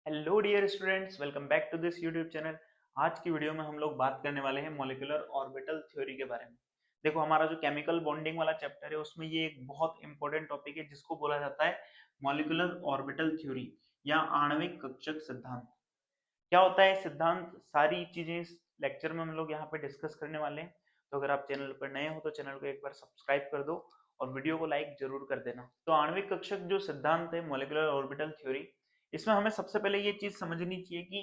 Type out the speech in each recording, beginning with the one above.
Hello dear students, welcome back to this YouTube channel. आज की video में हम लोग बात करने वाले हैं मॉलिक्यूलर ऑर्बिटल थ्योरी के बारे में। देखो, हमारा जो केमिकल बॉन्डिंग वाला चैप्टर है उसमें ये एक बहुत इंपॉर्टेंट टॉपिक है जिसको बोला जाता है मॉलिक्यूलर ऑर्बिटल थ्योरी या आणविक कक्षक सिद्धांत। क्या होता है सिद्धांत, सारी चीजें इस लेक्चर में हम लोग यहाँ पे डिस्कस करने वाले हैं। तो अगर आप चैनल पर नए हो तो चैनल को एक बार सब्सक्राइब कर दो और वीडियो को लाइक जरूर कर देना। तो आणविक कक्षक जो सिद्धांत है मॉलिक्यूलर ऑर्बिटल थ्योरी, इसमें हमें सबसे पहले ये चीज समझनी चाहिए कि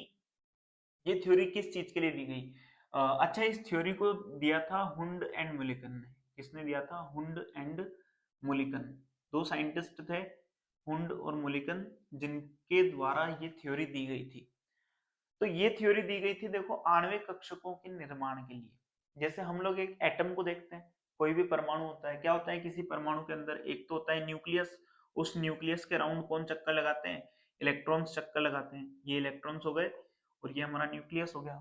ये थ्योरी किस चीज के लिए दी गई। अच्छा, इस थ्योरी को दिया था हुंड एंड मुलिकन ने। किसने दिया था? Hund and Mulliken. दो साइंटिस्ट थे, हुंड और मुलिकन, जिनके द्वारा ये थ्योरी दी गई थी। तो ये थ्योरी दी गई थी, देखो, आणविक कक्षकों के निर्माण के लिए। जैसे हम लोग एक एटम को देखते हैं, कोई भी परमाणु होता है, क्या होता है किसी परमाणु के अंदर? एक तो होता है न्यूक्लियस। उस न्यूक्लियस के राउंड कौन चक्कर लगाते हैं? इलेक्ट्रॉन्स चक्कर लगाते हैं। ये इलेक्ट्रॉन्स हो गए और ये हमारा न्यूक्लियस हो गया।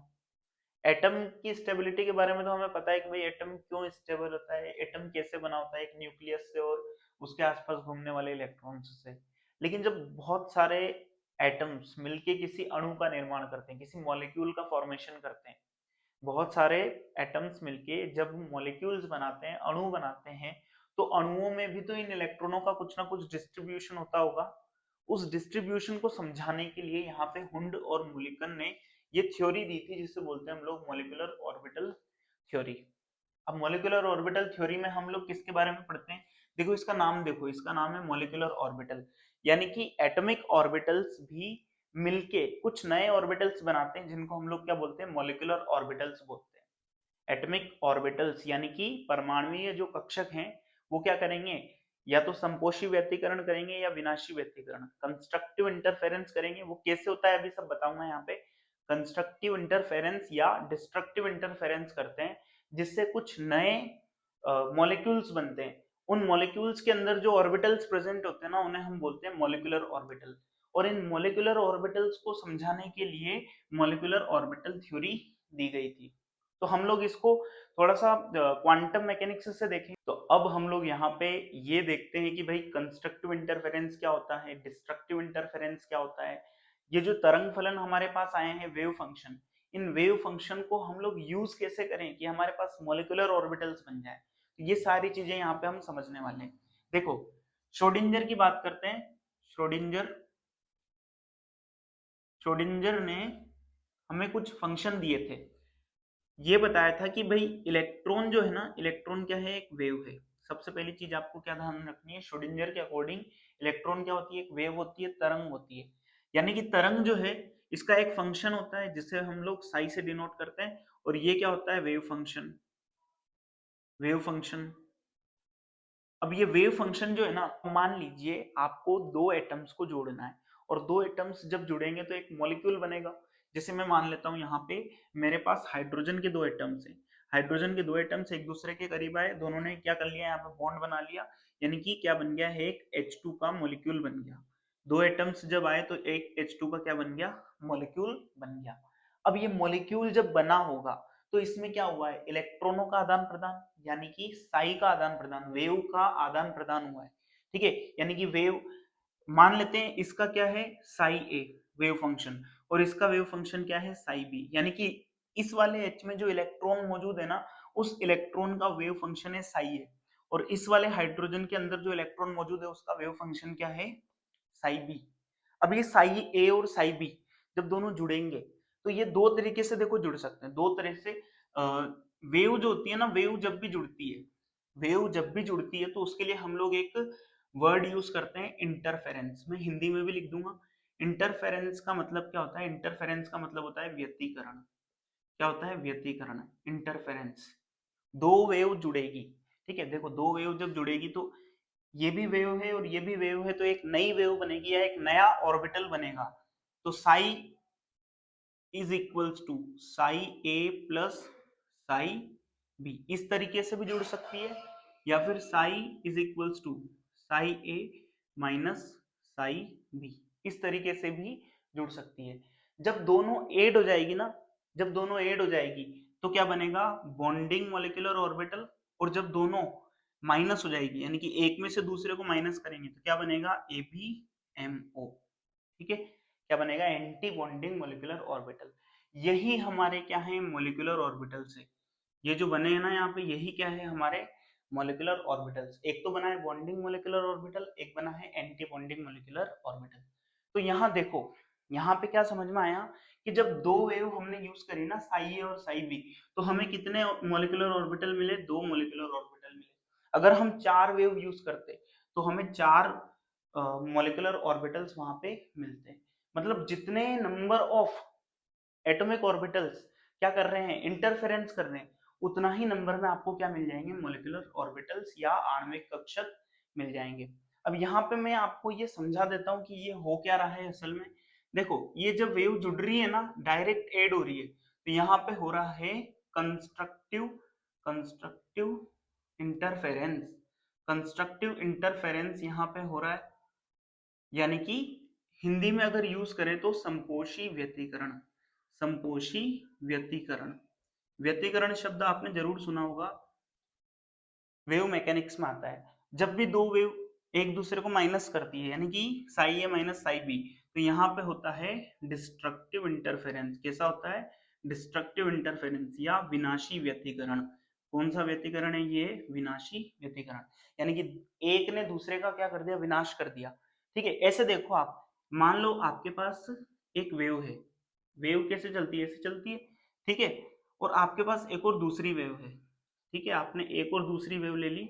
एटम की स्टेबिलिटी के बारे में तो हमें पता है कि भाई एटम क्यों स्टेबल होता है, एटम कैसे बना होता है, एक न्यूक्लियस से और उसके आसपास घूमने वाले इलेक्ट्रॉन्स से। लेकिन जब बहुत सारे एटम्स मिलके किसी अणु का निर्माण करते हैं, किसी मॉलिक्यूल का फॉर्मेशन करते हैं, बहुत सारे एटम्स मिलके जब मॉलिक्यूल्स बनाते हैं, अणु बनाते हैं, तो अणुओं में भी तो इन इलेक्ट्रॉनों का कुछ ना कुछ डिस्ट्रीब्यूशन होता होगा। उस डिस्ट्रीब्यूशन को समझाने के लिए यहाँ पे हुंड और मुलिकन ने ये थ्योरी दी थी जिसे बोलते हैं हम लोग मॉलिक्यूलर ऑर्बिटल थ्योरी। अब मॉलिक्यूलर ऑर्बिटल थ्योरी में हम लोग किसके बारे में पढ़ते हैं? देखो, इसका नाम देखो, इसका नाम है मॉलिक्यूलर ऑर्बिटल। यानी कि एटॉमिक ऑर्बिटल्स भी मिलके कुछ नए ऑर्बिटल्स बनाते हैं जिनको हम लोग क्या बोलते हैं? मॉलिक्यूलर ऑर्बिटल्स बोलते हैं। एटॉमिक ऑर्बिटल्स यानी कि परमाणुीय जो कक्षक हैं, वो क्या करेंगे? या तो संपोषी व्यतिकरण करेंगे या विनाशी व्यतिकरण, कंस्ट्रक्टिव इंटरफेरेंस करेंगे। वो कैसे होता है अभी सब बताऊंगा यहाँ पे। कंस्ट्रक्टिव इंटरफेरेंस या डिस्ट्रक्टिव इंटरफेरेंस करते हैं, जिससे कुछ नए मॉलिक्यूल्स बनते हैं। उन मॉलिक्यूल्स के अंदर जो ऑर्बिटल्स प्रेजेंट होते हैं ना, उन्हें हम बोलते हैं मॉलिक्यूलर ऑर्बिटल। और इन मॉलिक्यूलर ऑर्बिटल्स को समझाने के लिए मॉलिक्यूलर ऑर्बिटल थ्योरी दी गई थी। तो हम लोग इसको थोड़ा सा क्वांटम मैकेनिक्स से देखें। तो अब हम लोग यहाँ पे ये देखते हैं कि भाई कंस्ट्रक्टिव इंटरफेरेंस क्या होता है, डिस्ट्रक्टिव इंटरफेरेंस क्या होता है। ये जो तरंग फलन हमारे पास आए हैं, wave function, in wave function को हम लोग यूज कैसे करें कि हमारे पास मॉलिक्यूलर ऑर्बिटल्स बन जाए। तो ये सारी चीजें यहाँ पे हम समझने वाले हैं। देखो, श्रोडिंजर की बात करते हैं। श्रोडिंजर श्रोडिंजर ने हमें कुछ फंक्शन दिए थे। ये बताया था कि भाई इलेक्ट्रॉन जो है ना, इलेक्ट्रॉन क्या है? एक वेव है। सबसे पहली चीज आपको क्या ध्यान रखनी है, श्रोडिंजर के अकॉर्डिंग इलेक्ट्रॉन क्या होती है? एक वेव होती है, तरंग होती है। यानी कि तरंग जो है, इसका एक फंक्शन होता है जिसे हम लोग साई से डिनोट करते हैं, और ये क्या होता है? Wave function. Wave function. अब ये वेव फंक्शन जो है ना, मान लीजिए आपको दो एटम्स को जोड़ना है, और दो एटम्स जब जुड़ेंगे तो एक मॉलिक्यूल बनेगा। जैसे मैं मान लेता हूं यहाँ पे मेरे पास हाइड्रोजन के दो एटम्स हैं। हाइड्रोजन के दो एटम्स एक दूसरे के करीब आए, दोनों ने क्या कर लिया? यहाँ पे बॉन्ड बना लिया। यानी कि क्या बन गया है? एक H2 का मॉलिक्यूल बन गया। दो एटम्स जब आए तो एक H2 का क्या बन गया? मॉलिक्यूल बन गया। अब ये मॉलिक्यूल जब बना होगा तो इसमें क्या हुआ है? इलेक्ट्रॉनों का आदान प्रदान, यानी कि साई का आदान प्रदान, वेव का आदान प्रदान हुआ है। ठीक है, यानी कि वेव, मान लेते हैं इसका क्या है? साई ए वेव फंक्शन, और इसका वेव फंक्शन क्या है? Psi B. यानी कि इस वाले एच में जो इलेक्ट्रॉन मौजूद है ना, उस इलेक्ट्रॉन का वेव फंक्शन है साई ए, और इस वाले हाइड्रोजन के अंदर जो इलेक्ट्रॉन मौजूद है उसका वेव फंक्शन क्या है? Psi B. अब ये साई ए और साई बी जब दोनों जुड़ेंगे तो ये दो तरीके से देखो जुड़ सकते हैं, दो तरह से। वेव जो होती है ना, वेव जब भी जुड़ती है, वेव जब भी जुड़ती है तो उसके लिए हम लोग एक वर्ड यूज करते हैं, इंटरफेरेंस। मैं हिंदी में भी लिख दूंगा। इंटरफेरेंस का मतलब क्या होता है? इंटरफेरेंस का मतलब होता है व्यतिकरण। क्या होता है? व्यतिकरण, इंटरफेरेंस। दो वेव जुड़ेगी, ठीक है, देखो दो वेव जब जुड़ेगी तो ये भी वेव है और ये भी वेव है, तो एक नई वेव बनेगी या एक नया ऑर्बिटल बनेगा। तो psi is equals to psi A plus psi B, इस तरीके से भी जुड़ सकती है। या फिर psi is equals to psi A minus psi B, इस तरीके से भी जुड़ सकती है। जब दोनों ऐड हो जाएगी ना, जब दोनों ऐड हो जाएगी तो क्या बनेगा? Bonding molecular orbital. और जब दोनों माइनस हो जाएगी, यानी कि एक में से दूसरे को माइनस करेंगे, तो क्या बनेगा? A B M O. ठीक है, क्या बनेगा, एंटी बॉन्डिंग मोलिकुलर ऑर्बिटल। यही हमारे क्या है, मोलिकुलर ऑर्बिटल्स है। ये जो बने हैं ना यहाँ पे, यही क्या है, हमारे मोलिकुलर ऑर्बिटल्स। एक तो बना है बॉन्डिंग मोलिकुलर ऑर्बिटल, एक बना है एंटी बॉन्डिंग मोलिकुलर ऑर्बिटल। तो यहाँ देखो, यहाँ पे क्या समझ में आया कि जब दो वेव हमने यूज करी ना, साई ए और साई बी, तो हमें कितने मोलिकुलर ऑर्बिटल मिले, दो मोलिकुलर ऑर्बिटल मिले। अगर हम चार वेव यूज करते तो हमें चार मोलिकुलर ऑर्बिटल्स वहां पे मिलते। मतलब जितने नंबर ऑफ एटॉमिक ऑर्बिटल्स क्या कर रहे हैं, इंटरफेरेंस कर रहे हैं, उतना ही नंबर में आपको क्या मिल जाएंगे, मोलिकुलर ऑर्बिटल्स या आणविक कक्षक मिल जाएंगे। अब यहाँ पे मैं आपको ये समझा देता हूँ कि ये हो क्या रहा है असल में। देखो, ये जब वेव जुड़ रही है ना, डायरेक्ट एड हो रही है, तो यहाँ पे हो रहा है constructive constructive interference. Constructive interference यहाँ पे हो रहा है, यानी कि हिंदी में अगर यूज करें तो संपोषी व्यतिकरण। संपोषी व्यतिकरण, व्यतिकरण शब्द आपने जरूर सुना होगा, वेव मैकेनिक्स में आता है। जब भी दो वेव एक दूसरे को माइनस करती है, यानी कि Sai A minus psi B, तो यहाँ पे होता है डिस्ट्रक्टिव इंटरफेरेंस। कैसा होता है, डिस्ट्रक्टिव इंटरफेरेंस या विनाशी व्यतिकरण। कौन सा व्यतिकरण है ये, विनाशी व्यतिकरण। यानी कि एक ने दूसरे का क्या कर दिया, विनाश कर दिया। ठीक है, ऐसे देखो आप, मान लो आपके पास एक वेव है, वेव कैसे चलती है, ऐसे चलती है, ठीक है, और आपके पास एक और दूसरी वेव है, ठीक है, आपने एक और दूसरी वेव ले ली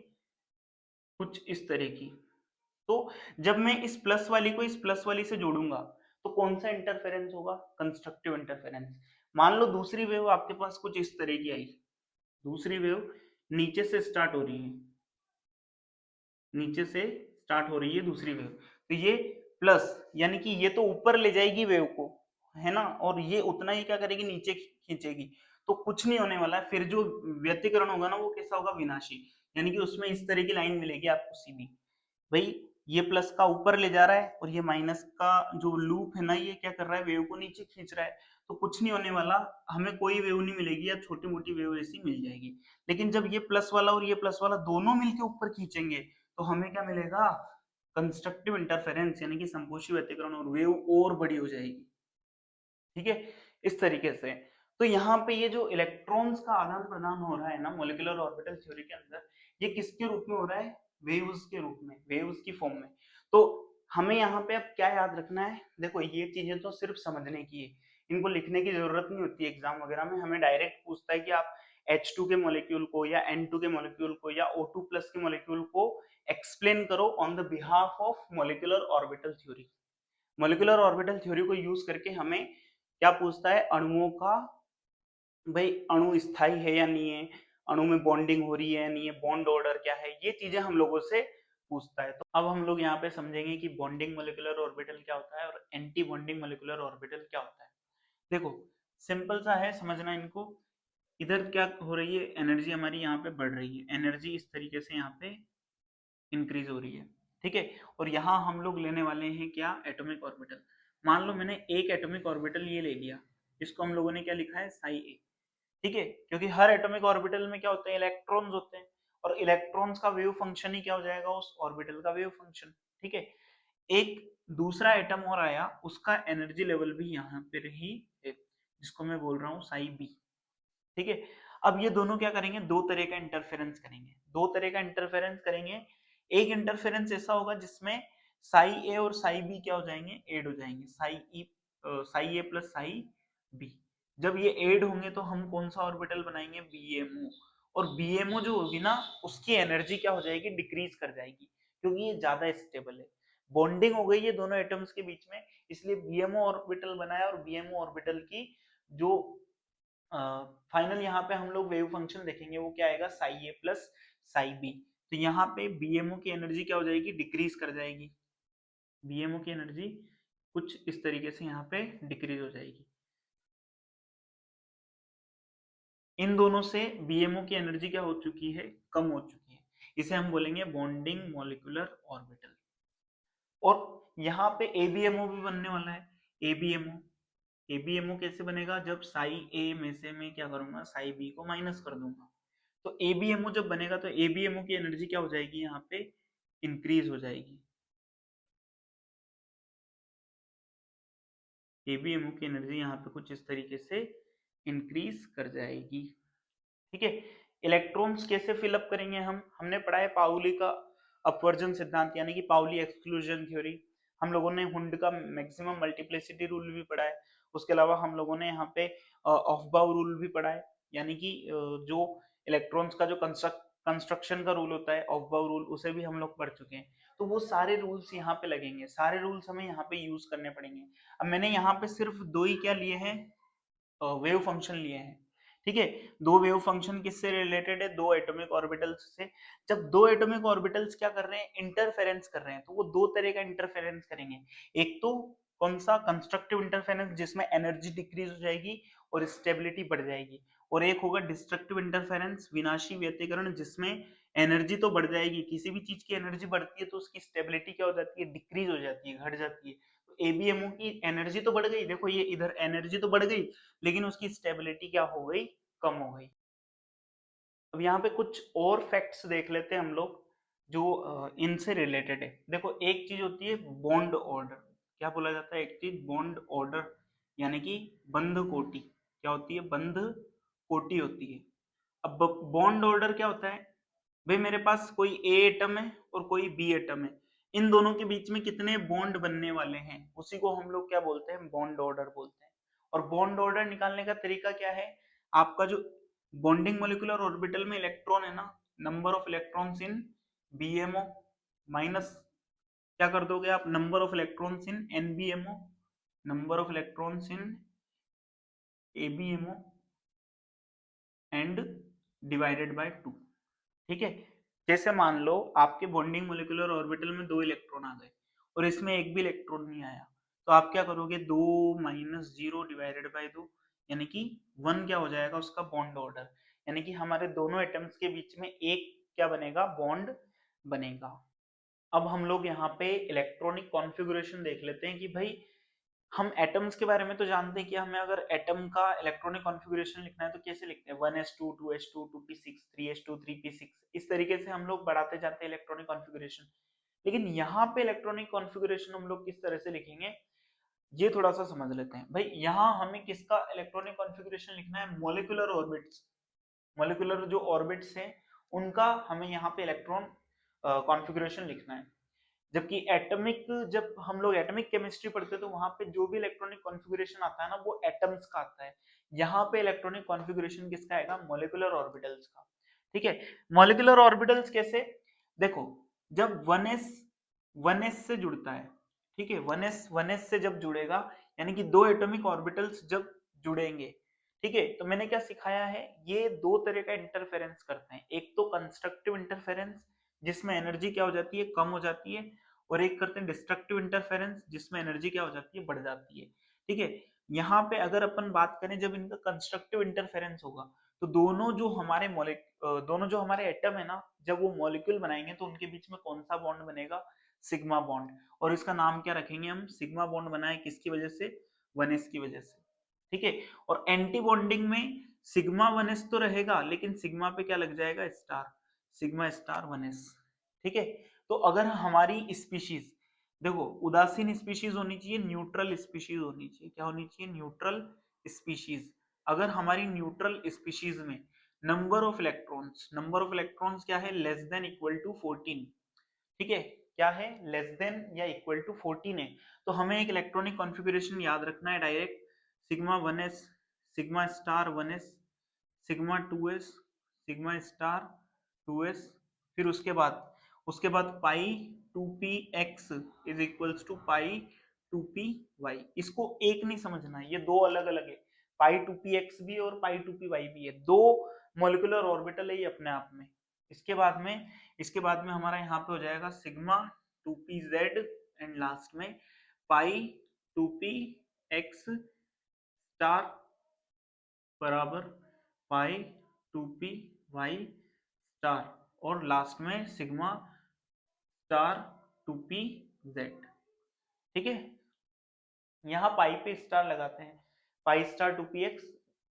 कुछ इस तरह की। तो जब मैं इस प्लस वाली को इस प्लस वाली से जोड़ूंगा, तो कौन सा इंटरफेरेंस होगा, कंस्ट्रक्टिव इंटरफेरेंस। मान लो दूसरी वेव आपके पास कुछ इस तरह की आई, दूसरी वेव नीचे से स्टार्ट हो रही है, नीचे से स्टार्ट हो रही है दूसरी वेव, तो ये प्लस, यानी कि ये तो ऊपर ले जाएगी वेव को, है ना, और ये उतना ही क्या करेगी, नीचे खींचेगी। तो कुछ नहीं होने वाला है, फिर जो व्यतिकरण होगा ना वो कैसा होगा, विनाशी। यानी कि उसमें इस तरह की लाइन मिलेगी आपको सीधी, भाई ये प्लस का ऊपर ले जा रहा है और ये माइनस का जो लूप है ना, ये क्या कर रहा है, वेव को नीचे खींच रहा है। तो कुछ नहीं होने वाला, हमें कोई वेव नहीं मिलेगी या छोटी मोटी वेव ऐसी मिल जाएगी। लेकिन जब ये प्लस वाला और ये प्लस वाला दोनों मिलके ऊपर खींचेंगे, तो हमें क्या मिलेगा, कंस्ट्रक्टिव इंटरफेरेंस, यानी कि संपोषी व्यतिकरण, और वेव और बड़ी हो जाएगी। ठीक है, इस तरीके से। तो यहाँ पे ये जो इलेक्ट्रॉन्स का आदान प्रदान हो रहा है ना मोलिकुलर ऑर्बिटल थ्योरी के अंदर, ये किसके रूप में हो रहा है, वेव्स के रूप में, वेव्स की फॉर्म में। तो हमें यहाँ पे अब क्या याद रखना है, देखो ये चीजें तो सिर्फ समझने की है, इनको लिखने की जरूरत नहीं होती एग्जाम वगैरह में। हमें डायरेक्ट पूछता है कि आप H2 के मॉलिक्यूल को या N2 के मॉलिक्यूल को या O2 प्लस के मॉलिक्यूल को एक्सप्लेन करो on the behalf of molecular orbital theory. Molecular orbital theory को यूज करके हमें क्या पूछता है, अणुओं का, भाई अणु स्थायी है या नहीं है, अणु में बॉन्डिंग हो रही है या नहीं है, बॉन्ड ऑर्डर क्या है, ये चीजें हम लोगों से पूछता है। तो अब हम लोग यहाँ पे समझेंगे कि बॉन्डिंग मोलिकुलर ऑर्बिटल क्या होता है और एंटी बॉन्डिंग मोलिकुलर ऑर्बिटल क्या होता है। देखो सिंपल सा है समझना इनको। इधर क्या हो रही है, एनर्जी हमारी यहाँ पे बढ़ रही है, एनर्जी इस तरीके से यहाँ पे इंक्रीज हो रही है, ठीक है। और यहाँ हम लोग लेने वाले हैं क्या, एटॉमिक ऑर्बिटल। मान लो मैंने एक एटॉमिक ऑर्बिटल ये ले लिया, इसको हम लोगों ने क्या लिखा है, साई ए, ठीक है, क्योंकि हर एटॉमिक ऑर्बिटल में क्या होते हैं, इलेक्ट्रॉन्स होते हैं, और इलेक्ट्रॉन्स का वेव फंक्शन ही क्या हो जाएगा, उस ऑर्बिटल का वेव फंक्शन, ठीक है। एक दूसरा एटम और आया, उसका एनर्जी लेवल भी यहाँ पर ही है, जिसको मैं बोल रहा हूँ साई बी, ठीक है। अब ये दोनों क्या करेंगे, दो तरह का इंटरफेरेंस करेंगे, दो तरह का इंटरफेरेंस करेंगे। एक इंटरफेरेंस ऐसा होगा जिसमें साई ए और साई बी क्या हो जाएंगे, एड हो जाएंगे, Sai A plus psi B. जब ये एड होंगे तो हम कौन सा ऑर्बिटल बनाएंगे, बीएमओ। और बीएमओ जो होगी ना, उसकी एनर्जी क्या हो जाएगी, डिक्रीज कर जाएगी, क्योंकि ये ज्यादा स्टेबल है। बॉन्डिंग हो गई है दोनों एटम्स के बीच में, इसलिए बीएमओ ऑर्बिटल बनाया, और बीएमओ ऑर्बिटल की जो फाइनल यहाँ पे हम लोग वेव फंक्शन देखेंगे, वो क्या आएगा, Sai A plus psi B. तो यहाँ पे बीएमओ की एनर्जी क्या हो जाएगी, डिक्रीज कर जाएगी, बीएमओ की एनर्जी कुछ इस तरीके से यहाँ पे डिक्रीज हो जाएगी। इन दोनों से बीएमओ की एनर्जी क्या हो चुकी है, कम हो चुकी है, इसे हम बोलेंगे बॉन्डिंग मॉलिक्यूलर ऑर्बिटल। और यहाँ पे एबीएमओ भी बनने वाला है, एबीएमओ। एबीएमओ कैसे बनेगा, जब साई ए में से मैं क्या करूंगा, साई बी को माइनस कर दूंगा। तो एबीएमओ जब बनेगा तो एबीएमओ की एनर्जी क्या हो जाएगी, यहाँ पे इंक्रीज हो जाएगी। ABMO की एनर्जी यहाँ पे कुछ इस तरीके से इंक्रीज कर जाएगी। ठीक है, इलेक्ट्रॉन्स कैसे फिलअप करेंगे हमने पढ़ा है पाउली का अपवर्जन सिद्धांत यानी कि पाउली एक्सक्लूजन थ्योरी। हम लोगों ने हुंड का मैक्सिमम मल्टीप्लिसिटी रूल भी पढ़ा है। उसके अलावा हम लोगों ने यहाँ पे ऑफबाउ रूल भी पढ़ा है, यानी कि जो इलेक्ट्रॉन्स का जो कंस्ट्रक्शन का रूल होता है ऑफबाउ रूल, उसे भी हम लोग पढ़ चुके हैं। तो वो सारे रूल्स यहाँ पे लगेंगे, सारे रूल्स हमें यहाँ पे यूज करने पड़ेंगे। अब मैंने यहाँ पे सिर्फ दो ही क्या लिए हैं, वेव फंक्शन लिए हैं। ठीक है, दो वेव फंक्शन किससे रिलेटेड है, दो एटॉमिक ऑर्बिटल्स से। जब दो एटॉमिक ऑर्बिटल्स क्या कर रहे हैं, इंटरफेरेंस कर रहे हैं, तो वो दो तरह का इंटरफेरेंस करेंगे। एक तो कौन सा, कंस्ट्रक्टिव इंटरफेरेंस जिसमें एनर्जी डिक्रीज हो जाएगी और स्टेबिलिटी बढ़ जाएगी, और एक होगा डिस्ट्रक्टिव इंटरफेरेंस, विनाशी व्यतिकरण, जिसमें एनर्जी तो बढ़ जाएगी, किसी भी चीज की एनर्जी बढ़ती है तो उसकी स्टेबिलिटी क्या हो जाती है, डिक्रीज हो जाती है, घट जाती है। एबीएमओ की एनर्जी तो बढ़ गई, देखो ये इधर एनर्जी तो बढ़ गई, लेकिन उसकी स्टेबिलिटी क्या हो गई, कम हो गई। अब यहाँ पे कुछ और फैक्ट्स देख लेते हैं हम लोग जो इनसे रिलेटेड है। देखो एक चीज होती है बॉन्ड ऑर्डर, क्या बोला जाता है, एक चीज बॉन्ड ऑर्डर यानी कि बंध कोटि, क्या होती है, बंध कोटि होती है। अब बॉन्ड ऑर्डर क्या होता है, भाई मेरे पास कोई ए एटम है और कोई बी एटम है, इन दोनों के बीच में कितने बॉन्ड बनने वाले हैं, उसी को हम लोग क्या बोलते हैं, बॉन्ड ऑर्डर बोलते हैं। और बॉन्ड ऑर्डर निकालने का तरीका क्या है, आपका जो बॉन्डिंग मोलिकुलर ऑर्बिटल में इलेक्ट्रॉन है ना, number of electrons in BMO minus क्या कर दोगे आप, number of electrons in NBMO, number of electrons in ABMO and divided by 2। ठीक है, जैसे मान लो आपके बॉन्डिंग मोलिकुलर ऑर्बिटल में दो इलेक्ट्रॉन आ गए और इसमें एक भी इलेक्ट्रॉन नहीं आया, तो आप क्या करोगे, 2 माइनस 0 डिवाइडेड बाई 2, यानी कि 1 क्या हो जाएगा उसका बॉन्ड ऑर्डर, यानी कि हमारे दोनों एटम्स के बीच में एक क्या बनेगा, बॉन्ड बनेगा। अब हम लोग यहाँ पे इलेक्ट्रॉनिक कॉन्फ़िगरेशन देख लेते हैं कि भाई हम एटम्स के बारे में तो जानते हैं कि हमें अगर एटम का इलेक्ट्रॉनिक कॉन्फ़िगरेशन लिखना है तो कैसे लिखते हैं, 1s2 2s2 2p6 3s2 3p6, इस तरीके से हम लोग बढ़ाते जाते हैं इलेक्ट्रॉनिक कॉन्फ़िगरेशन। लेकिन यहाँ पे इलेक्ट्रॉनिक कॉन्फ़िगरेशन हम लोग किस तरह से लिखेंगे, ये थोड़ा सा समझ लेते हैं। भाई यहाँ हमें किसका इलेक्ट्रॉनिक कॉन्फ़िगरेशन लिखना है, मोलिकुलर ऑर्बिट्स, मोलिकुलर जो ऑर्बिट्स हैं उनका हमें यहाँ पे इलेक्ट्रॉन कॉन्फ़िगरेशन लिखना है। जबकि एटॉमिक, जब हम लोग एटॉमिक केमिस्ट्री पढ़ते हैं तो वहां पे जो भी इलेक्ट्रॉनिक कॉन्फ़िगरेशन आता है ना वो एटम्स का आता है। यहाँ पे इलेक्ट्रॉनिक कॉन्फ़िगरेशन किसका आएगा, मॉलिक्यूलर ऑर्बिटल्स का। ठीक है, मॉलिक्यूलर ऑर्बिटल्स कैसे, देखो जब 1s से जुड़ता है, ठीक है, 1s से जब जुड़ेगा यानी कि दो एटॉमिक ऑर्बिटल्स जब जुड़ेंगे, ठीक है, तो मैंने क्या सिखाया है, ये दो तरह का इंटरफेरेंस करते हैं। एक तो कंस्ट्रक्टिव इंटरफेरेंस जिसमें एनर्जी क्या हो जाती है, कम हो जाती है, और एक करते हैं डिस्ट्रक्टिव इंटरफेरेंस जिसमें एनर्जी क्या हो जाती है, बढ़ जाती है। ठीक है, यहाँ पे अगर अपन बात करें जब इनका कंस्ट्रक्टिव इंटरफेरेंस होगा तो दोनों जो हमारे एटम है ना, जब वो मॉलिक्यूल बनाएंगे तो उनके बीच में कौन सा बॉन्ड बनेगा, सिग्मा बॉन्ड, और इसका नाम क्या रखेंगे हम, सिग्मा बॉन्ड बनाए किसकी वजह से, 1s की वजह से। ठीक है, और एंटी बॉन्डिंग में सिग्मा 1s तो रहेगा लेकिन सिग्मा पे क्या लग जाएगा, स्टार, सिग्मा स्टार 1s। ठीक है, तो अगर हमारी स्पीशीज, देखो उदासीन स्पीशीज होनी चाहिए, न्यूट्रल स्पीशीज होनी चाहिए, क्या होनी चाहिए, न्यूट्रल स्पीशीज। अगर हमारी न्यूट्रल स्पीशीज में नंबर ऑफ इलेक्ट्रॉन्स क्या है, लेस देन इक्वल टू 14, ठीक है, क्या है, लेस देन या इक्वल टू 14 है, तो हमें एक इलेक्ट्रॉनिक कॉन्फ़िगरेशन याद रखना है direct, sigma 1s, sigma star 1s, sigma 2s, sigma star 2s, फिर उसके बाद pi 2px is equals to pi 2py। इसको एक नहीं समझना है, ये दो अलग अलग है, पाई 2px भी और पाई 2py भी है, दो मोलिकुलर ऑर्बिटल है ये अपने आप में। इसके बाद में हमारा यहाँ पे हो जाएगा सिग्मा 2pz एंड लास्ट में पाई 2px स्टार बराबर पाई 2py स्टार, और लास्ट में सिग्मा स्टार 2pz। ठीक है, यहाँ पाई पे स्टार लगाते हैं, pi star 2px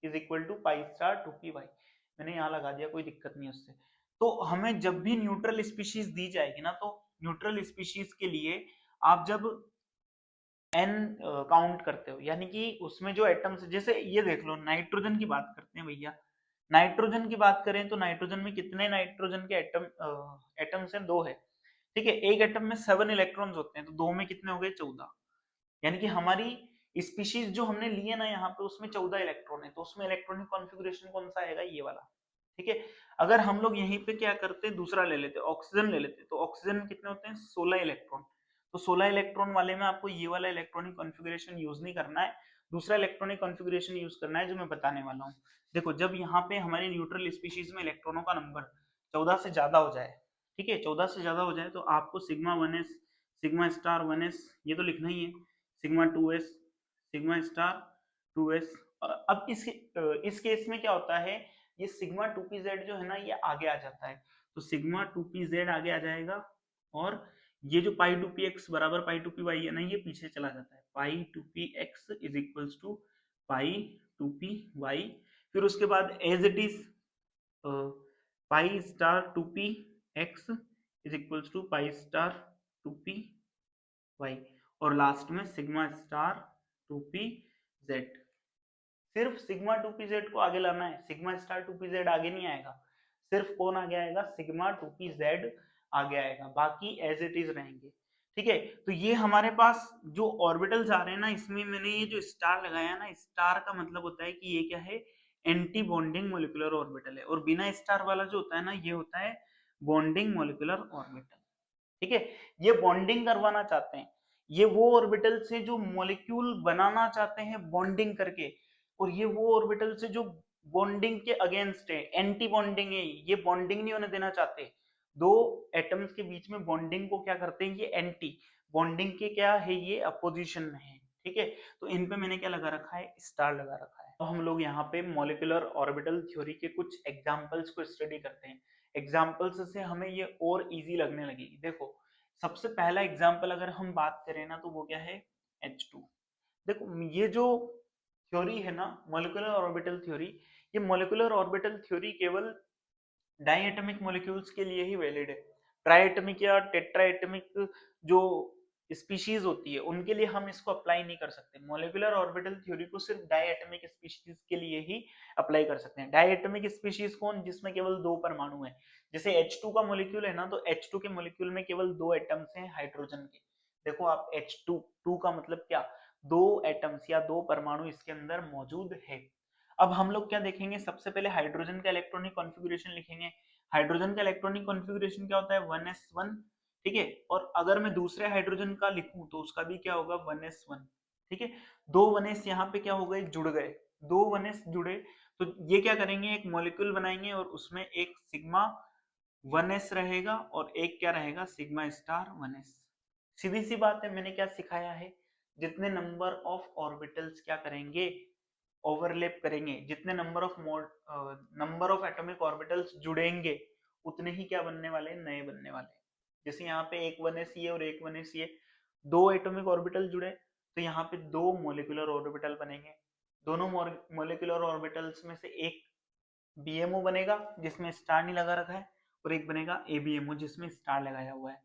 is equal to pi star 2py, मैंने यहाँ लगा दिया, कोई दिक्कत नहीं उससे। तो हमें जब भी न्यूट्रल स्पीशीज दी जाएगी ना, तो न्यूट्रल स्पीशीज के लिए आप जब n काउंट करते हो, यानी कि उसमें जो एटम्स, जैसे ये देख लो नाइट्रोजन की बात करते हैं भैया, नाइट्रोजन की बात करें तो नाइट्रोजन में कितने नाइट्रोजन के एटम्स हैं? 2 है, ठीक है। एक एटम में 7 इलेक्ट्रॉन्स होते हैं, तो 2 में कितने हो गए? 14। यानी कि हमारी स्पीशीज जो हमने ली है ना यहाँ पे, उसमें 14 इलेक्ट्रॉन है, तो उसमें इलेक्ट्रॉनिक कॉन्फ़िगरेशन कौन सा आएगा? ये वाला, ठीक है। अगर हम लोग यहीं पे क्या करते, दूसरा ले लेते, ऑक्सीजन ले लेते, तो ऑक्सीजन में कितने होते हैं? 16 इलेक्ट्रॉन। तो 16 इलेक्ट्रॉन वाले में आपको ये वाला इलेक्ट्रॉनिक कॉन्फ़िगरेशन यूज नहीं करना है, दूसरा इलेक्ट्रॉनिक कॉन्फ़िगरेशन यूज करना है जो मैं बताने वाला हूँ। देखो, जब यहाँ पे हमारी न्यूट्रल स्पीशीज में इलेक्ट्रॉनों का नंबर 14 से ज्यादा हो जाए, ठीक है, 14 से ज्यादा हो जाए, तो आपको sigma 1s, sigma star 1s ये तो लिखना ही है, sigma 2s, sigma star 2s। और अब इस केस में क्या होता है, ये सिग्मा 2pz जो है ना, ये आगे आ जाता है, तो सिग्मा 2pz आगे आ जाएगा, और ये जो पाई 2px बराबर पाई 2py है ना, ये पीछे चला जाता है, pi 2px is equals to pi 2py। फिर उसके बाद as it is pi star 2px is equals to pi star 2py, और लास्ट में सिग्मा स्टार 2pz। सिर्फ सिग्मा 2pz को आगे लाना है, सिग्मा स्टार 2pz आगे नहीं आएगा, सिर्फ कौन आगे आएगा? सिग्मा 2pz आगे आएगा, बाकी एज इट इज रहेंगे, ठीक है। तो ये हमारे पास जो ऑर्बिटल्स आ रहे हैं ना, इसमें मैंने ये जो स्टार लगाया ना, स्टार का मतलब होता है कि ये क्या है? एंटी बॉन्डिंग मोलिकुलर ऑर्बिटल है, और बिना स्टार वाला जो होता है ना, ये होता है बॉन्डिंग मोलिकुलर ऑर्बिटल, ठीक है। ये बॉन्डिंग करवाना चाहते हैं, ये वो ऑर्बिटल से जो मॉलिक्यूल बनाना चाहते हैं बॉन्डिंग करके, और ये वो ऑर्बिटल से जो बॉन्डिंग के अगेंस्ट है, एंटी बॉन्डिंग है, ये बॉन्डिंग नहीं होने देना चाहते। दो एटम्स के बीच में बॉन्डिंग को क्या करते हैं? ये एंटी बॉन्डिंग के क्या है? ये अपोजिशन में है, ठीक है। तो इन पे मैंने क्या लगा रखा है? स्टार लगा रखा है। तो हम लोग यहाँ पे मॉलिक्यूलर ऑर्बिटल थ्योरी के कुछ एग्जांपल्स को स्टडी करते हैं, एग्जाम्पल्स से हमें ये और इजी लगने लगेगी। देखो, सबसे पहला एग्जाम्पल अगर हम बात करें ना, तो वो क्या है? H2। देखो, ये जो थ्योरी है ना, मॉलिक्यूलर ऑर्बिटल थ्योरी, ये मॉलिक्यूलर ऑर्बिटल थ्योरी केवल डाइएटमिक मॉलिक्यूल्स के लिए ही वैलिड है। ट्राइएटमिक या टेट्राएटमिक जो स्पीशीज होती है, उनके लिए हम इसको अप्लाई नहीं कर सकते। मॉलिक्यूलर ऑर्बिटल थ्योरी को सिर्फ डाइएटमिक स्पीशीज के लिए ही अप्लाई कर सकते हैं। डाइएटमिक स्पीशीज कौन? जिसमें केवल 2 परमाणु है। जैसे H2 का मॉलिक्यूल है ना, तो H2 के मॉलिक्यूल में केवल 2 एटम्स हैं हाइड्रोजन के। देखो आप, H2 2 का मतलब क्या? 2 एटम्स या 2 परमाणु इसके अंदर मौजूद है। अब हम लोग क्या देखेंगे? सबसे पहले हाइड्रोजन का इलेक्ट्रॉनिक कॉन्फ़िगरेशन लिखेंगे। हाइड्रोजन का इलेक्ट्रॉनिक कॉन्फ़िगरेशन क्या होता है? 1s1, ठीक है। और अगर मैं दूसरे हाइड्रोजन का लिखूं तो उसका भी क्या होगा? 1s1, ठीक है। 2 1s यहाँ पे क्या हो गए? जुड़ गए। 2 1s जुड़े, तो ये क्या करेंगे? एक मॉलिक्यूल बनाएंगे, और उसमें एक सिग्मा 1s रहेगा और एक क्या रहेगा? Sigma star 1s। सीधी सी बात है, मैंने क्या सिखाया है? जितने नंबर ऑफ ऑर्बिटल्स क्या करेंगे? ओवरलैप करेंगे, जितने नंबर ऑफ एटॉमिक ऑर्बिटल्स जुड़ेंगे, उतने ही क्या बनने वाले हैं? नए बनने वाले हैं। जैसे यहाँ पे एक 1s है और एक 1s है, 2 एटॉमिक ऑर्बिटल जुड़े, तो यहाँ पे 2 मॉलिक्यूलर ऑर्बिटल बनेंगे। दोनों मॉलिक्यूलर ऑर्बिटल्स में से एक BMO बनेगा जिसमें स्टार नहीं लगा रखा है, और एक बनेगा ABMO जिसमें स्टार लगाया हुआ है,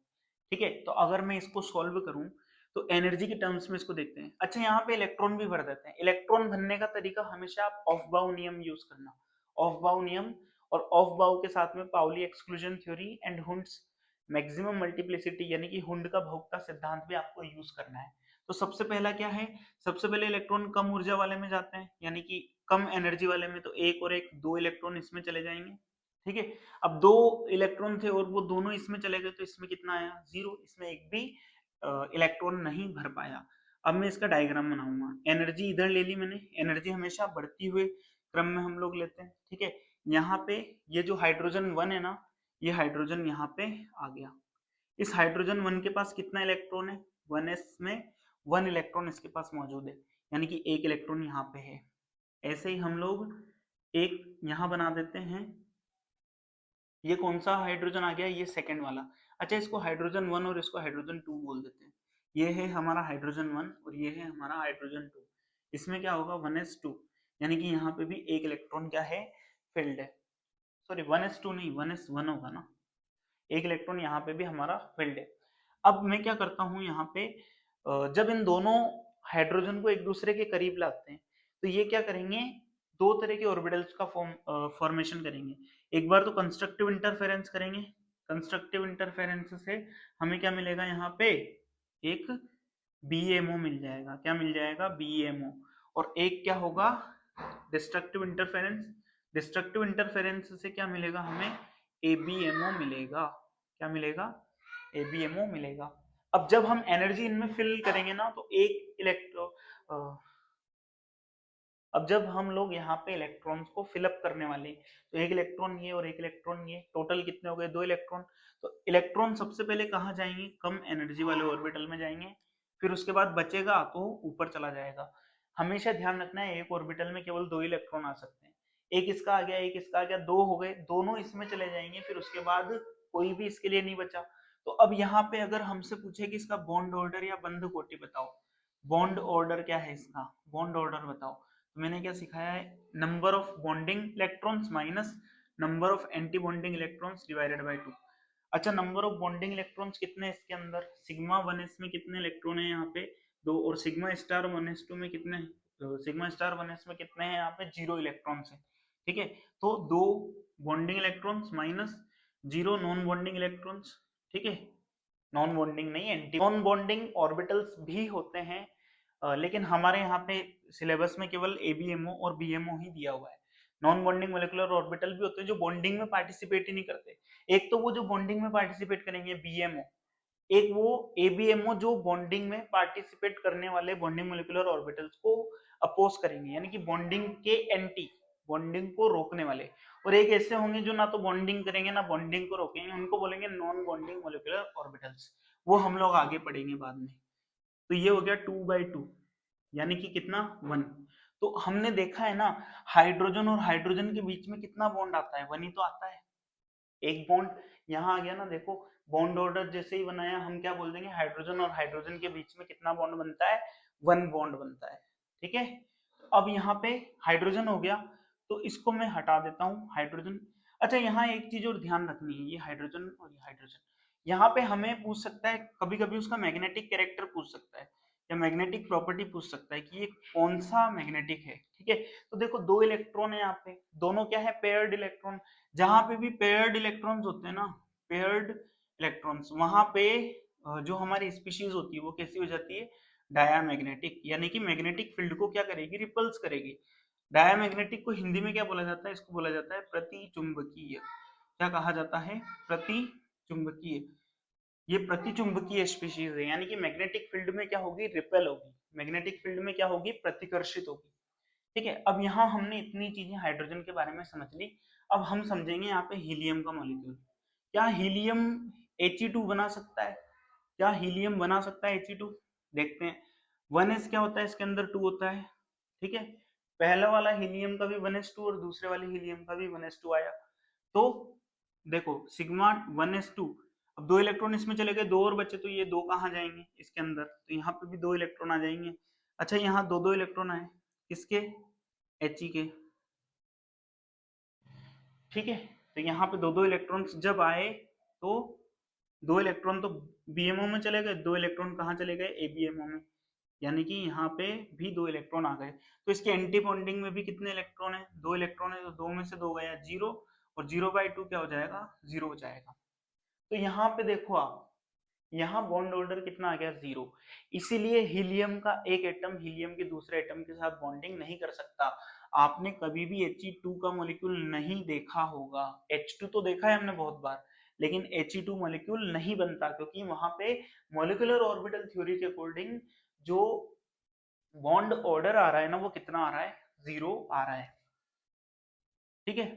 ठीक है। तो अगर मैं इसको सॉल्व करूं, तो एनर्जी के टर्म्स में इसको देखते हैं। अच्छा, यहाँ पे इलेक्ट्रॉन भी भर देते हैं। इलेक्ट्रॉन भरने का तरीका हमेशा आप ऑफ बाउ नियम यूज करना, ऑफ बाउ नियम, और ऑफ बाउ के साथ में Pauli exclusion theory and Hund's maximum multiplicity यानी कि हुंड का बहुपता सिद्धांत भी आपको यूज करना है। तो सबसे पहला क्या है? सबसे पहले इलेक्ट्रॉन कम ऊर्जा वाले में जाते हैं, यानी कि कम एनर्जी वाले में, तो एक और एक 2 इलेक्ट्रॉन इसमें चले जाएंगे, ठीक है। अब 2 इलेक्ट्रॉन थे और वो दोनों इसमें चले गए, तो इसमें कितना आया? 0। इसमें एक भी इलेक्ट्रॉन नहीं भर पाया। अब मैं इसका डायग्राम बनाऊंगा। एनर्जी इधर ले ली मैंने, एनर्जी हमेशा बढ़ती हुए क्रम में हम लोग लेते हैं, ठीक है। यहाँ पे ये जो हाइड्रोजन 1 है ना, ये हाइड्रोजन यहाँ पे आ गया। इस हाइड्रोजन 1 के पास कितना इलेक्ट्रॉन है? 1s में 1 इलेक्ट्रॉन इसके पास मौजूद है, यानी कि एक इलेक्ट्रॉन यहाँ पे है। ऐसे ही हम लोग एक यहाँ बना देते हैं। ये कौन सा हाइड्रोजन आ गया? ये सेकंड वाला। अच्छा, इसको हाइड्रोजन 1 और इसको हाइड्रोजन 2 बोल देते हैं। ये है हमारा हाइड्रोजन 1 और ये है हमारा हाइड्रोजन 2। इसमें क्या होगा? 1s2, यानी कि यहाँ पे भी एक इलेक्ट्रॉन क्या है? फिल्ड है। सॉरी, 1s2 नहीं, 1s1 होगा ना। एक इलेक्ट्रॉन यहाँ पे भी हमारा फिल्ड है। अब मैं क्या करता हूँ यहाँ पे, जब इन दोनों हाइड्रोजन को एक दूसरे के करीब लाते हैं तो ये क्या करेंगे, दो तरह के ऑर्बिटल्स का फॉर्मेशन करेंगे। एक बार तो कंस्ट्रक्टिव इंटरफेरेंस करेंगे, कंस्ट्रक्टिव इंटरफेरेंस से हमें क्या मिलेगा, यहाँ पे एक BMO मिल जाएगा। क्या मिल जाएगा, BMO। और एक क्या होगा, डिस्ट्रक्टिव इंटरफेरेंस। डिस्ट्रक्टिव इंटरफेरेंस से क्या मिलेगा हमें, ABMO मिलेगा। क्या मिलेगा, ABMO मिलेगा। अब जब हम एनर्जी इनमें फिल करेंगे ना तो एक अब जब हम लोग यहाँ पे इलेक्ट्रॉन्स को फिलअप करने वाले हैं तो एक इलेक्ट्रॉन ये और एक इलेक्ट्रॉन ये, टोटल कितने हो गए, 2 इलेक्ट्रॉन। तो इलेक्ट्रॉन सबसे पहले कहाँ जाएंगे, कम एनर्जी वाले ऑर्बिटल में जाएंगे, फिर उसके बाद बचेगा तो ऊपर चला जाएगा। हमेशा ध्यान रखना है एक ऑर्बिटल में केवल 2 इलेक्ट्रॉन आ सकते हैं। एक इसका आ गया, एक इसका आ गया, 2 हो गए, दोनों इसमें चले जाएंगे, फिर उसके बाद कोई भी इसके लिए नहीं बचा। तो अब यहाँ पे अगर हमसे पूछे कि इसका बॉन्ड ऑर्डर या बंध कोटि बताओ, बॉन्ड ऑर्डर क्या है इसका, बॉन्ड ऑर्डर बताओ, तो मैंने क्या सिखाया है, number of bonding electrons minus number of anti bonding electrons divided by 2। अच्छा, नंबर ऑफ बॉन्डिंग इलेक्ट्रॉन्स कितने हैं इसके अंदर, सिग्मा 1s में कितने इलेक्ट्रॉन है यहाँ पे 2, और सिग्मा स्टार 1s2 में कितने हैं, तो सिग्मा स्टार 1s में कितने हैं यहाँ पे 0 इलेक्ट्रॉन्स है। ठीक है, तो 2 bonding electrons minus 0 non bonding electrons. ठीक है, नॉन बॉन्डिंग नहीं, एंटी नॉन बॉन्डिंग ऑर्बिटल्स भी होते हैं, लेकिन हमारे यहाँ पे सिलेबस में केवल ABMO और BMO ही दिया हुआ है। नॉन बॉन्डिंग मोलिकुलर ऑर्बिटल भी होते हैं जो बॉन्डिंग में पार्टिसिपेट ही नहीं करते। एक तो वो जो बॉन्डिंग में पार्टिसिपेट करेंगे BMO, एक वो ABMO जो बॉन्डिंग में पार्टिसिपेट करने वाले बॉन्डिंग मोलिकुलर ऑर्बिटल्स को अपोज करेंगे, यानी कि बॉन्डिंग के एंटी, बॉन्डिंग को रोकने वाले। और एक ऐसे होंगे जो ना तो बॉन्डिंग करेंगे ना बॉन्डिंग को रोकेंगे, उनको बोलेंगे नॉन बॉन्डिंग मोलिकुलर ऑर्बिटल्स। वो हम लोग आगे पढ़ेंगे बाद में। तो ये हो गया 2/2, यानी कि कितना 1। तो हमने देखा है ना, हाइड्रोजन और हाइड्रोजन के बीच में कितना बॉन्ड आता है, 1 ही तो आता है। एक बॉन्ड यहाँ आ गया ना, देखो बॉन्ड ऑर्डर जैसे ही बनाया हम क्या बोल देंगे, हाइड्रोजन और हाइड्रोजन के बीच में कितना बॉन्ड बनता है, 1 बॉन्ड बनता है। ठीक है, अब यहाँ पे हाइड्रोजन हो गया, तो इसको मैं हटा देता हूँ, हाइड्रोजन। अच्छा, यहाँ एक चीज और ध्यान रखनी है, ये हाइड्रोजन और ये हाइड्रोजन, यहाँ पे हमें पूछ सकता है कभी कभी उसका मैग्नेटिक कैरेक्टर पूछ सकता है, या मैग्नेटिक प्रॉपर्टी पूछ सकता है कि ये कौन सा मैग्नेटिक है। ठीक है, तो देखो 2 इलेक्ट्रॉन है यहाँ पे, दोनों क्या है, पेयर्ड इलेक्ट्रॉन। जहां पे भी पेयर्ड इलेक्ट्रॉन्स होते हैं ना, पेयर्ड इलेक्ट्रॉन्स, वहां पे जो हमारी स्पीशीज होती है वो कैसी हो जाती है, डायामैग्नेटिक, यानी कि मैग्नेटिक फील्ड को क्या करेगी, रिपल्स करेगी। डायामैग्नेटिक को हिंदी में क्या बोला जाता है, इसको बोला जाता है प्रतिचुंबकीय। क्या कहा जाता है, प्रतिचुंबकीय। ये प्रतिचुंबकीय स्पीशीज है, यानी कि मैग्नेटिक फील्ड में क्या होगी, रिपेल होगी, मैग्नेटिक फील्ड में क्या होगी, प्रतिकर्षित होगी। ठीक है, अब यहाँ हमने इतनी चीजें हाइड्रोजन के बारे में समझ ली। अब हम समझेंगे यहाँ पे हीलियम का मॉलिक्यूल। क्या हीलियम He2 बना सकता है, क्या हीलियम बना सकता है He2, देखते हैं। 1s क्या होता है, इसके अंदर 2 होता है। ठीक है, पहला वाला हीलियम का भी 1s2 और दूसरे वाले हीलियम का भी 1s2 आया। तो देखो सिग्मा 1s2, अब 2 इलेक्ट्रॉन इसमें चले गए, 2 और बचे, तो ये 2 कहाँ जाएंगे इसके अंदर, तो यहाँ पे भी 2 इलेक्ट्रॉन आ जाएंगे। अच्छा, यहाँ 2 इलेक्ट्रॉन आए किसके, He के। ठीक है, तो यहाँ पे 2 इलेक्ट्रॉन्स जब आए तो 2 इलेक्ट्रॉन तो BMO में चले गए, 2 इलेक्ट्रॉन कहाँ चले गए, ABMO में, यानी कि यहाँ पे भी 2 इलेक्ट्रॉन आ गए। तो इसके एंटी बॉन्डिंग में भी कितने इलेक्ट्रॉन है, 2 इलेक्ट्रॉन है, तो 2 में से 2 गया 0, और 0/2 क्या हो जाएगा, 0 हो जाएगा। तो यहाँ पे देखो आप, यहाँ बॉन्ड ऑर्डर कितना आ गया, 0। इसीलिए हीलियम का एक एटम हीलियम के दूसरे एटम के साथ बॉन्डिंग नहीं कर सकता। आपने कभी भी He2 का मॉलिक्यूल नहीं देखा होगा, H2 तो देखा है हमने बहुत बार, लेकिन He2 मॉलिक्यूल नहीं बनता, क्योंकि वहां पे मॉलिक्यूलर ऑर्बिटल थ्योरी के अकॉर्डिंग जो बॉन्ड ऑर्डर आ रहा है ना, वो कितना आ रहा है, 0 आ रहा है। ठीक है,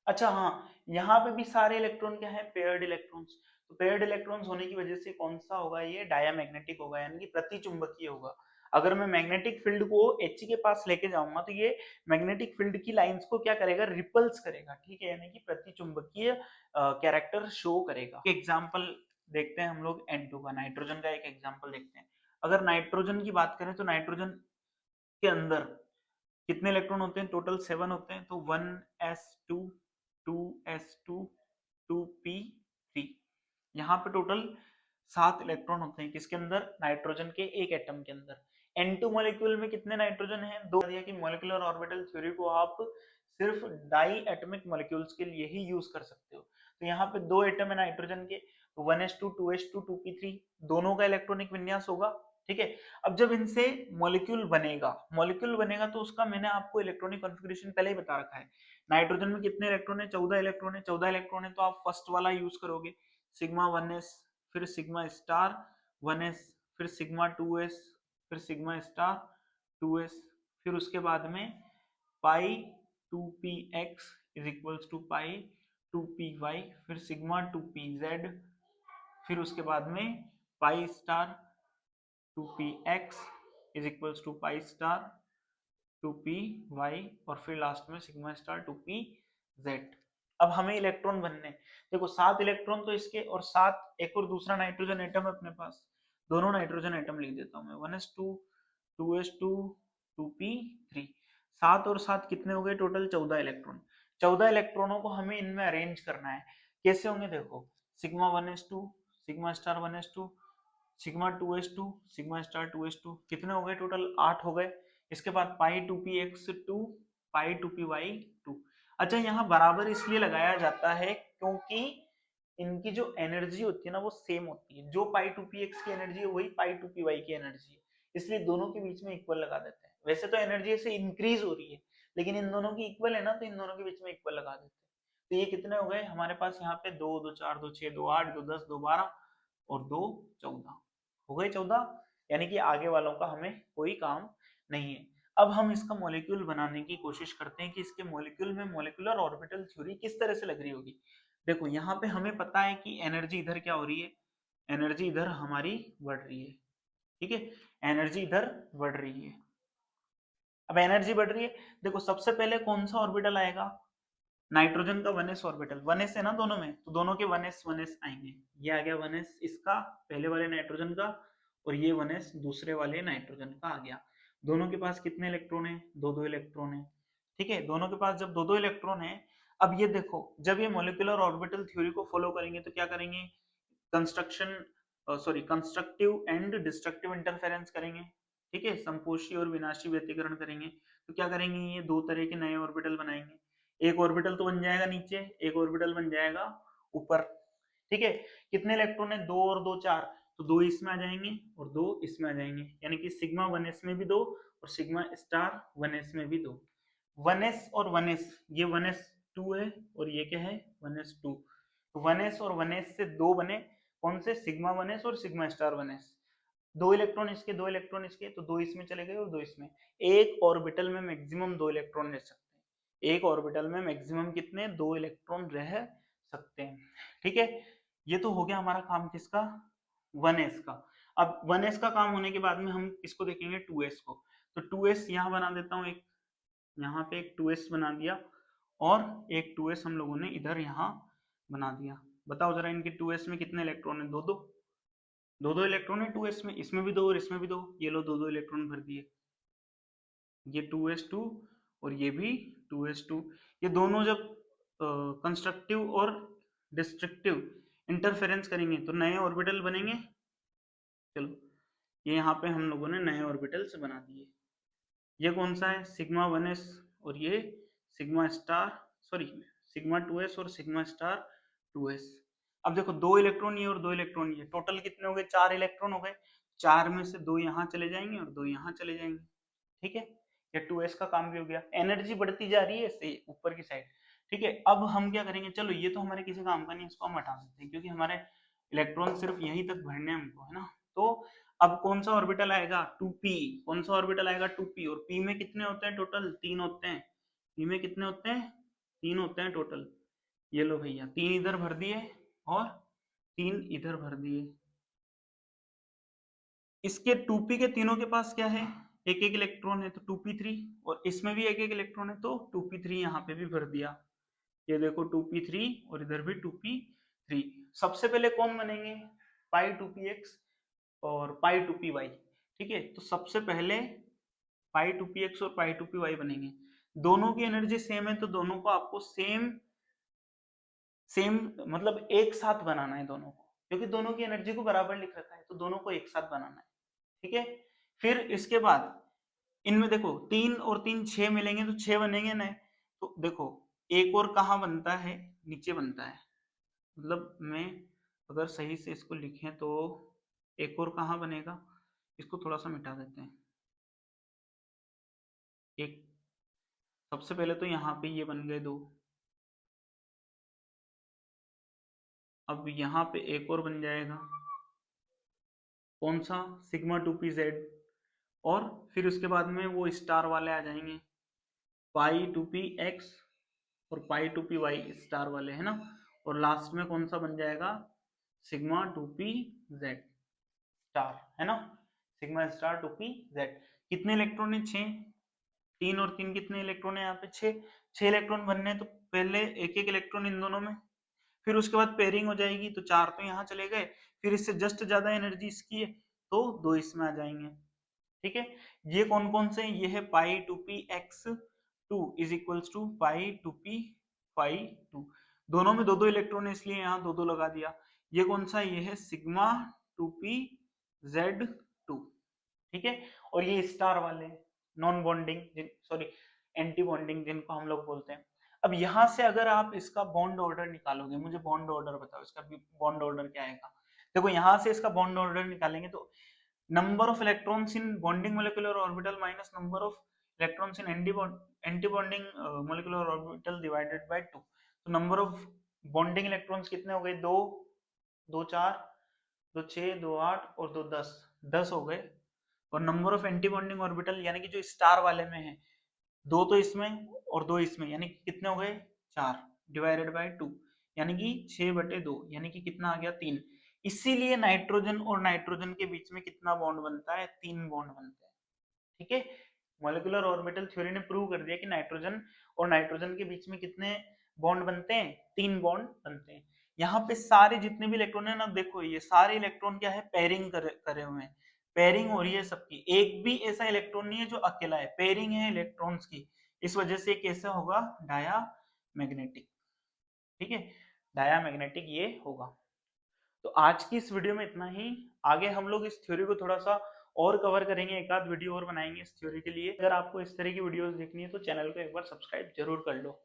अच्छा हाँ, यहाँ पे भी सारे इलेक्ट्रॉन क्या है, पेयर्ड इलेक्ट्रॉन्स। तो पेयर्ड इलेक्ट्रॉन्स होने की वजह से कौन सा होगा, ये डायामैग्नेटिक होगा, यानी कि प्रतिचुंबकीय होगा। अगर मैं मैग्नेटिक फील्ड को H के पास लेके जाऊंगा तो ये मैग्नेटिक फील्ड की लाइंस को क्या करेगा, रिपल्स करेगा। ठीक है, यानी कि प्रतिचुंबकीय कैरेक्टर शो करेगा। एग्जाम्पल देखते हैं हम लोग N2 का, नाइट्रोजन का एक एग्जाम्पल देखते हैं। अगर नाइट्रोजन की बात करें तो नाइट्रोजन के अंदर कितने इलेक्ट्रॉन होते हैं, टोटल 7 होते हैं। तो 1s2 2s2 2p3, यहाँ पे टोटल 7 इलेक्ट्रॉन होते हैं किसके अंदर, नाइट्रोजन के एक एटम के अंदर। N2 मॉलिक्यूल में कितने नाइट्रोजन हैं, दो। दिया कि मॉलिक्यूलर ऑर्बिटल थ्योरी को आप सिर्फ डाई एटॉमिक मॉलिक्यूल्स के लिए ही यूज कर सकते हो। तो यहाँ पे दो एटम है नाइट्रोजन के, तो 1s2 2s2 2p3 दोनों का इलेक्ट्रॉनिक विन्यास होगा। ठीक है, अब जब इनसे मॉलिक्यूल बनेगा तो उसका मैंने आपको इलेक्ट्रॉनिक कॉन्फ़िगरेशन पहले ही बता रखा है। नाइट्रोजन में कितने इलेक्ट्रॉन है, 14 इलेक्ट्रॉन है। 14 इलेक्ट्रॉन है तो आप फर्स्ट वाला यूज करोगे, सिग्मा 1s, फिर सिग्मा स्टार 1s, फिर सिग्मा 2s, फिर सिग्मा स्टार 2s, फिर उसके बाद में pi 2px is equals to pi 2py, फिर सिग्मा 2pz, फिर उसके बाद में pi star 2px is equals to pi star 2py, और फिर लास्ट में सिग्मा स्टार 2pz। अब हमें इलेक्ट्रॉन बनने, देखो 7 इलेक्ट्रॉन तो इसके, और 7 एक और दूसरा नाइट्रोजन एटम है अपने पास, दोनों नाइट्रोजन एटम लिख देता हूं मैं, 1s2 2s2 2p3। 7 और 7 कितने हो गए टोटल, 14 इलेक्ट्रॉन। 14 इलेक्ट्रॉनों को हमें इनमें अरेंज करना है। कैसे होंगे, देखो sigma 1s2 sigma star 1s2 sigma 2s2 sigma star 2s2, कितने हो गए टोटल, 8 हो गए। इसके बाद पाई 2px2 पाई 2py2। अच्छा, यहाँ बराबर इसलिए लगाया जाता है क्योंकि इनकी जो एनर्जी होती है ना वो सेम होती है, जो पाई 2px की एनर्जी है वही पाई 2py की एनर्जी है, इसलिए दोनों के बीच में इक्वल लगा देते हैं। वैसे तो एनर्जी ऐसे इंक्रीज हो रही है, लेकिन इन दोनों की इक्वल है ना, तो इन दोनों के बीच में इक्वल लगा देते हैं। तो ये कितने हो गए हमारे पास, यहाँ पे 2 2 4 2 6 2 8 2 10 2 12 और 2 14 हो गए 14, यानी कि आगे वालों का हमें कोई काम नहीं है। अब हम इसका मॉलिक्यूल बनाने की कोशिश करते हैं कि इसके मॉलिक्यूल में मॉलिक्यूलर ऑर्बिटल थ्योरी किस तरह से लग रही होगी। देखो यहाँ पे हमें पता है कि एनर्जी इधर क्या हो रही है, एनर्जी इधर हमारी बढ़ रही है। ठीक है, एनर्जी इधर बढ़ रही है। अब एनर्जी बढ़ रही है, देखो सबसे पहले कौन सा ऑर्बिटल आएगा, नाइट्रोजन का 1s ऑर्बिटल, 1s है ना दोनों में, तो दोनों के 1s आएंगे। ये आ गया 1s इसका, पहले वाले नाइट्रोजन का, और ये 1s दूसरे वाले नाइट्रोजन का आ गया। दोनों के पास कितने इलेक्ट्रॉन है, दो दो इलेक्ट्रॉन है। ठीक है, दोनों के पास जब दो दो इलेक्ट्रॉन है, अब ये देखो जब ये मॉलिक्यूलर ऑर्बिटल थ्योरी को फॉलो करेंगे तो क्या करेंगे, कंस्ट्रक्टिव एंड डिस्ट्रक्टिव इंटरफेरेंस करेंगे। ठीक है, संपोषी और विनाशी व्यतिकरण करेंगे। तो क्या करेंगे, ये दो तरह के नए ऑर्बिटल बनाएंगे, एक ऑर्बिटल तो बन जाएगा नीचे, एक ऑर्बिटल बन जाएगा ऊपर। ठीक है, कितने इलेक्ट्रॉन है, दो और दो 4, तो दो इसमें आ जाएंगे और दो इसमें आ जाएंगे, यानी कि सिग्मा 1s में भी दो और सिग्मा स्टार 1s में भी दो। 1s और 1s, ये 1s2 है और ये क्या है 1s2, तो 1s और 1s से दो बने, कौन से, सिग्मा 1s और सिग्मा स्टार 1s। दो इलेक्ट्रॉन इसके, दो इलेक्ट्रॉन इसके, तो दो इसमें चले गए और दो इसमें। एक ऑर्बिटल में मैक्सिमम दो इलेक्ट्रॉन रह सकते हैं, एक ऑर्बिटल में मैक्सिमम कितने, दो इलेक्ट्रॉन रह सकते हैं। ठीक है, ये तो हो गया हमारा काम किसका, 1s का। अब 1s का काम होने के बाद में हम इसको देखेंगे 2s को, तो 2s यहाँ बना देता हूँ, एक यहाँ पे एक 2s बना दिया, और एक 2s हम लोगों ने इधर यहाँ बना दिया। बताओ जरा इनके 2s में कितने इलेक्ट्रॉन है, दो दो, दो दो इलेक्ट्रॉन है 2s में, इसमें भी दो और इसमें भी दो, ये लो दो दो इलेक्ट्रॉन भर दिए, ये 2s2 और ये भी 2s2। ये दोनों जब कंस्ट्रक्टिव और डिस्ट्रक्टिव इंटरफेरेंस करेंगे तो नए ऑर्बिटल बनेंगे। चलो, ये यहाँ पे हम लोगों ने नए ऑर्बिटल्स बना दिए। ये कौन सा है, सिग्मा 1s और ये sigma star, sorry sigma 2s और सिग्मा स्टार 2s। अब देखो दो इलेक्ट्रॉन ये और दो इलेक्ट्रॉन ये, टोटल कितने हो गए, 4 इलेक्ट्रॉन हो गए। 4 में से दो यहाँ चले जाएंगे और दो यहाँ चले जाएंगे। ठीक है, ये 2s का काम भी हो गया। एनर्जी बढ़ती जा रही है इससे ऊपर की साइड। ठीक है, अब हम क्या करेंगे, चलो ये तो हमारे किसी काम का नहीं, इसको हम हटा देते हैं क्योंकि हमारे इलेक्ट्रॉन सिर्फ यहीं तक भरने हमको, है ना। तो अब कौन सा ऑर्बिटल आएगा, 2p, कौन सा ऑर्बिटल आएगा 2p, और p में कितने होते हैं टोटल, 3 होते हैं। p में कितने होते हैं, 3 होते हैं टोटल। ये लो भैया, 3 इधर भर दिए और 3 इधर भर दिए। इसके 2p के तीनों के पास क्या है, एक एक इलेक्ट्रॉन है, तो 2p3, और इसमें भी एक एक इलेक्ट्रॉन है तो 2p3 यहाँ पे भी भर दिया। ये देखो 2p3 और इधर भी 2p3। सबसे पहले कौन बनेंगे, पाई 2px और पाई 2py। ठीक है, तो सबसे पहले पाई 2px और पाई 2py बनेंगे। दोनों की एनर्जी सेम है तो दोनों को आपको सेम सेम मतलब एक साथ बनाना है दोनों को, क्योंकि दोनों की एनर्जी को बराबर लिख रखा है, तो दोनों को एक साथ बनाना है। ठीक है, फिर इसके बाद इनमें देखो 3 और 3 6 मिलेंगे तो 6 बनेंगे ना। तो देखो एक और कहाँ बनता है, नीचे बनता है। मतलब मैं अगर सही से इसको लिखें तो एक और कहाँ बनेगा, इसको थोड़ा सा मिटा देते हैं। एक सबसे पहले तो यहाँ पे ये बन गए 2, अब यहाँ पे एक और बन जाएगा, कौन सा, सिग्मा 2p z। और फिर उसके बाद में वो स्टार वाले आ जाएंगे, पाई 2p x और पाई 2p y स्टार वाले, है ना। और लास्ट में कौन सा बन जाएगा, सिग्मा 2p z स्टार, है ना। Sigma star 2p z। कितने इलेक्ट्रॉन है, 6। 3 और 3 कितने इलेक्ट्रॉन है यहाँ पे, 6। 6 इलेक्ट्रॉन बनने हैं, तो पहले एक एक इलेक्ट्रॉन इन दोनों में, फिर उसके बाद पेयरिंग हो जाएगी, तो 4 तो यहाँ चले गए, फिर इससे जस्ट ज्यादा एनर्जी इसकी है, तो 2 इसमें आ जाएंगे। ठीक है, ये कौन कौन से, ये है pi 2p(x)2 is equals to pi 2p(phi)2। दोनों में 2 इलेक्ट्रॉन है, इसलिए यहाँ 2 लगा दिया। ये कौन सा, ये है सिग्मा 2pz2। ठीक है, और ये स्टार वाले non bonding, sorry anti bonding जिनको हम लोग बोलते हैं। अब यहाँ से अगर आप इसका बॉन्ड ऑर्डर निकालोगे, मुझे बॉन्ड ऑर्डर बताओ, इसका बॉन्ड ऑर्डर क्या आएगा। देखो यहाँ से इसका बॉन्ड ऑर्डर निकालेंगे तो number of electrons in bonding molecular orbital minus number of electrons in anti bonding molecular orbital divided by 2। तो नंबर ऑफ बॉन्डिंग इलेक्ट्रॉन्स कितने हो गए, 2 2 4 2 6 2 8 और 2 10, 10 हो गए। और number of anti bonding orbital यानी कि जो स्टार वाले में है, 2 तो इसमें और 2 इसमें, यानी कि कितने हो गए, 4 डिवाइडेड बाय 2, यानी कि 6/2, यानी कि कितना आ गया, 3। इसीलिए नाइट्रोजन और नाइट्रोजन के बीच में कितना बॉन्ड बनता है, 3 बॉन्ड बनते हैं। ठीक है, मॉलिक्यूलर ऑर्बिटल थ्योरी ने प्रूव कर दिया कि नाइट्रोजन और नाइट्रोजन के बीच में कितने बॉन्ड बनते हैं, 3 बॉन्ड बनते हैं। यहाँ पे सारे जितने भी इलेक्ट्रॉन है ना, देखो ये सारे इलेक्ट्रॉन क्या है, पेयरिंग करे हुए हैं, पेयरिंग हो रही है सबकी, एक भी ऐसा इलेक्ट्रॉन नहीं है जो अकेला है, पेयरिंग है इलेक्ट्रॉन्स की। इस वजह से कैसा होगा, डाया मैग्नेटिक। ठीक है, डाया मैग्नेटिक ये होगा। तो आज की इस वीडियो में इतना ही। आगे हम लोग इस थ्योरी को थोड़ा सा और कवर करेंगे, एक आध वीडियो और बनाएंगे इस थ्योरी के लिए। अगर आपको इस तरह की वीडियोस देखनी है तो चैनल को एक बार सब्सक्राइब जरूर कर लो।